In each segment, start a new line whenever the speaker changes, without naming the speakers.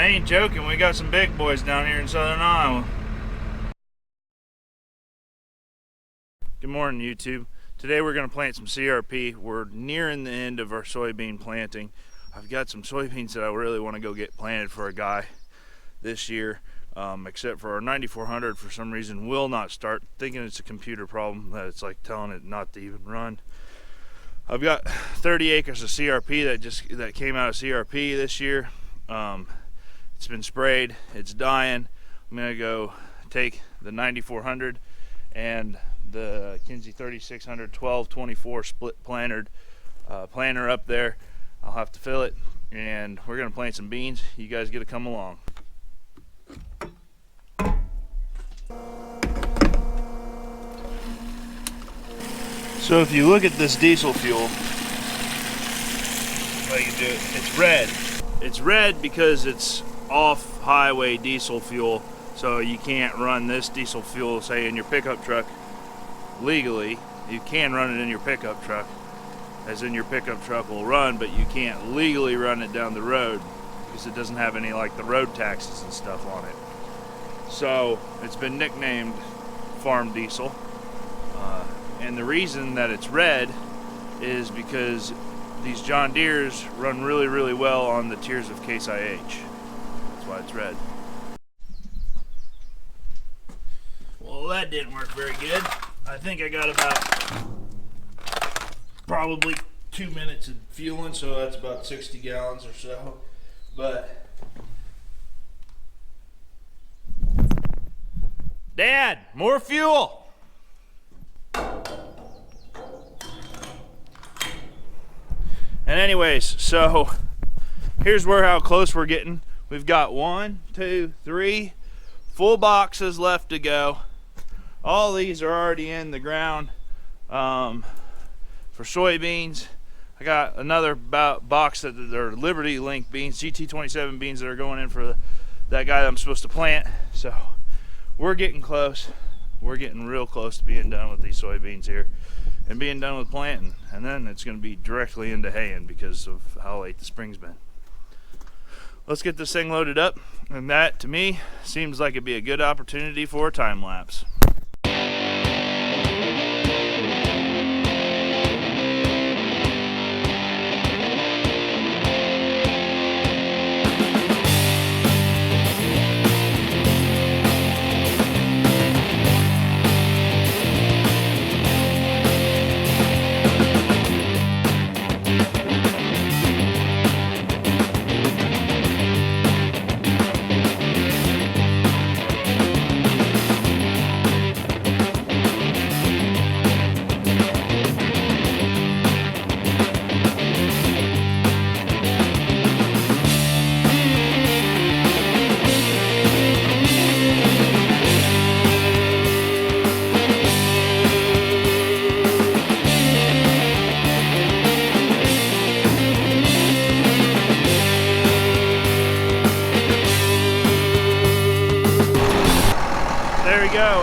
I ain't joking, we got some big boys down here in southern Iowa. Good morning, YouTube. Today we're going to plant some CRP. We're nearing the end of our soybean planting. I've got some soybeans that I really want to go get planted for a guy this year, except for our 9400 for some reason will not start. Thinking it's a computer problem, that it's like telling it not to even run. I've got 30 acres of CRP that came out of CRP this year. It's been sprayed, it's dying. I'm gonna go take the 9400 and the Kinsey 3600 1224 split planter up there. I'll have to fill it, and we're gonna plant some beans. You guys get to come along. So if you look at this diesel fuel, how you do it, it's red. It's red because it's off-highway diesel fuel, so you can't run this diesel fuel, say, in your pickup truck legally. You can run it in your pickup truck, as in your pickup truck will run, but you can't legally run it down the road because it doesn't have any, like, the road taxes and stuff on it. So it's been nicknamed farm diesel. And the reason that it's red is because these John Deeres run really, really well on the tiers of Case IH. That's why it's red. Well, that didn't work very good. I think I got about probably 2 minutes of fueling, so that's about 60 gallons or so. But Dad, more fuel! And anyways, so here's how close we're getting. We've got 1, 2, 3 full boxes left to go. All these are already in the ground for soybeans. I got another box that are Liberty Link beans, GT27 beans that are going in for that guy that I'm supposed to plant. So we're getting close. We're getting real close to being done with these soybeans here and being done with planting, and then it's going to be directly into haying because of how late the spring's been. Let's get this thing loaded up, and that to me seems like it'd be a good opportunity for a time lapse.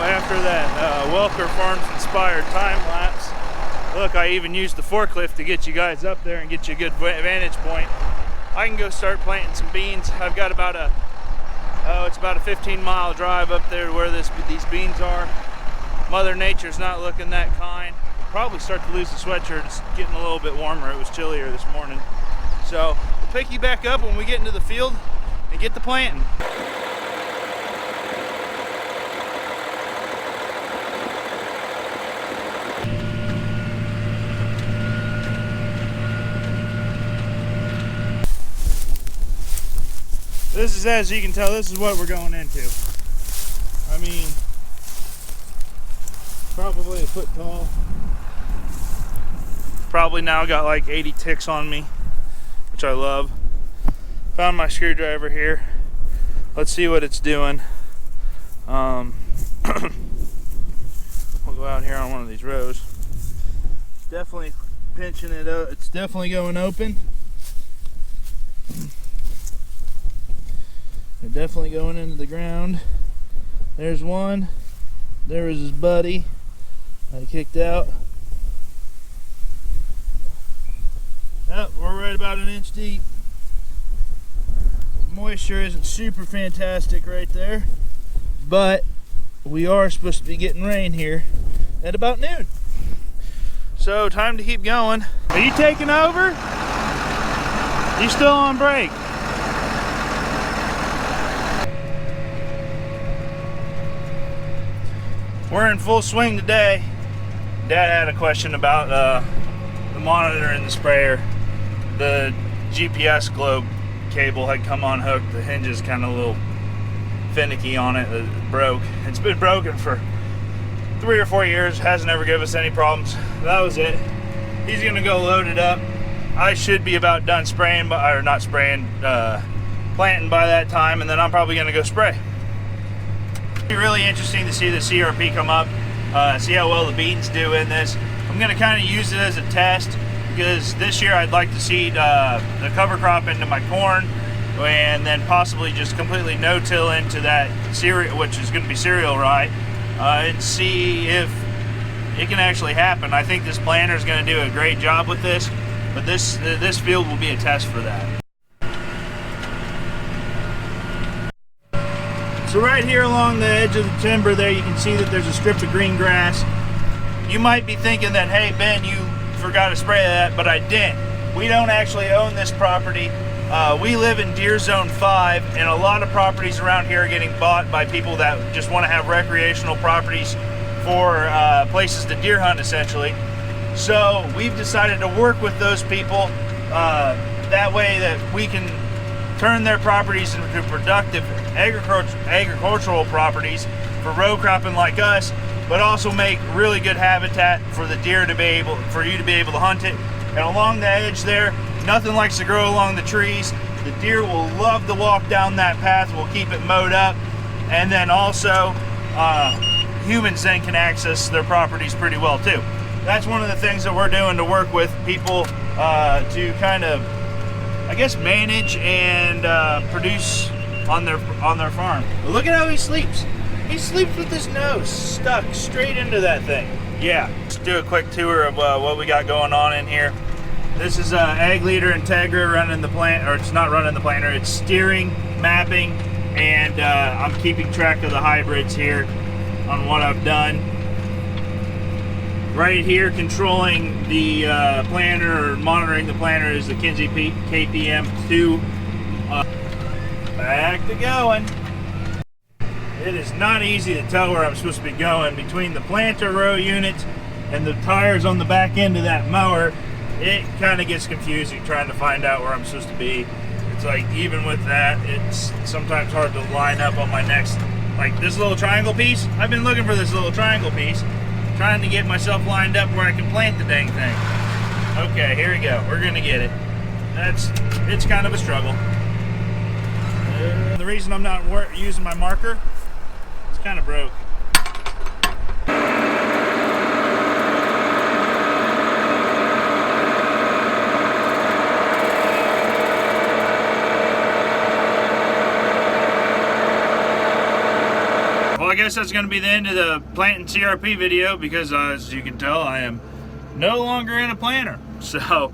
After that Welker Farms inspired time lapse. Look, I even used the forklift to get you guys up there and get you a good vantage point. I can go start planting some beans. I've got about it's about a 15-mile drive up there to where these beans are. Mother Nature's not looking that kind. Probably start to lose the sweatshirt. It's getting a little bit warmer. It was chillier this morning. So we'll pick you back up when we get into the field and get the planting. This is, as you can tell, this is what we're going into. I mean, probably a foot tall. Probably now got like 80 ticks on me, which I love. Found my screwdriver here. Let's see what it's doing. We'll go out here on one of these rows. Definitely pinching it up. It's definitely going open. They're definitely going into the ground. There's one. There was his buddy. I kicked out. Yep, we're right about an inch deep. moisture isn't super fantastic right there, but we are supposed to be getting rain here at about noon. So time to keep going. Are you taking over? You still on break? We're in full swing today. Dad had a question about the monitor in the sprayer. The GPS globe cable had come unhooked. The hinge is kind of a little finicky on it. It broke. It's been broken for 3 or 4 years. Hasn't ever given us any problems. That was it. He's gonna go load it up. I should be about done spraying, or not spraying, planting by that time, and then I'm probably gonna go spray. It'll be really interesting to see the CRP come up, see how well the beans do in this. I'm gonna kind of use it as a test, because this year I'd like to seed the cover crop into my corn, and then possibly just completely no-till into that cereal, which is going to be cereal rye, and see if it can actually happen. I think this planter is going to do a great job with this, but this field will be a test for that. So right here along the edge of the timber there, you can see that there's a strip of green grass. You might be thinking that, hey Ben, you forgot to spray that, but I didn't. We don't actually own this property. We live in Deer Zone 5, and a lot of properties around here are getting bought by people that just want to have recreational properties for places to deer hunt, essentially. So we've decided to work with those people that way that we can turn their properties into productive agricultural properties for row cropping like us, but also make really good habitat for the deer to be able, for you to be able to hunt it. And along the edge there, nothing likes to grow along the trees. The deer will love to walk down that path. We'll keep it mowed up, and then also humans then can access their properties pretty well too. That's one of the things that we're doing to work with people to kind of, I guess, manage and produce on their farm. But look at how he sleeps. He sleeps with his nose stuck straight into that thing. Yeah, let's do a quick tour of what we got going on in here. This is Ag Leader Integra running the plant, or it's not running the planter, it's steering, mapping, and I'm keeping track of the hybrids here on what I've done. Right here controlling the planter, or monitoring the planter, is the Kinsey KPM2. Back to going. It is not easy to tell where I'm supposed to be going between the planter row unit and the tires on the back end of that mower. It kind of gets confusing trying to find out where I'm supposed to be. It's like, even with that, it's sometimes hard to line up on my next, like this little triangle piece. I've been looking for this little triangle piece, trying to get myself lined up where I can plant the dang thing. Okay, here we go. We're gonna get it. It's kind of a struggle. The reason I'm not using my marker, it's kind of broke. Well, I guess that's going to be the end of the planting CRP video, because as you can tell, I am no longer in a planter. So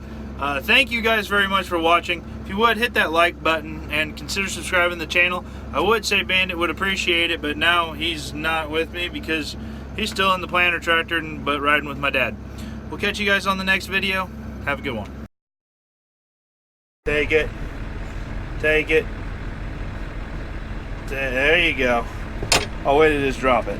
thank you guys very much for watching. If you would, hit that like button and consider subscribing to the channel. I would say Bandit would appreciate it, but now he's not with me because he's still in the planter tractor, but riding with my dad. We'll catch you guys on the next video. Have a good one. Take it. Take it. There you go. Oh, wait to just drop it.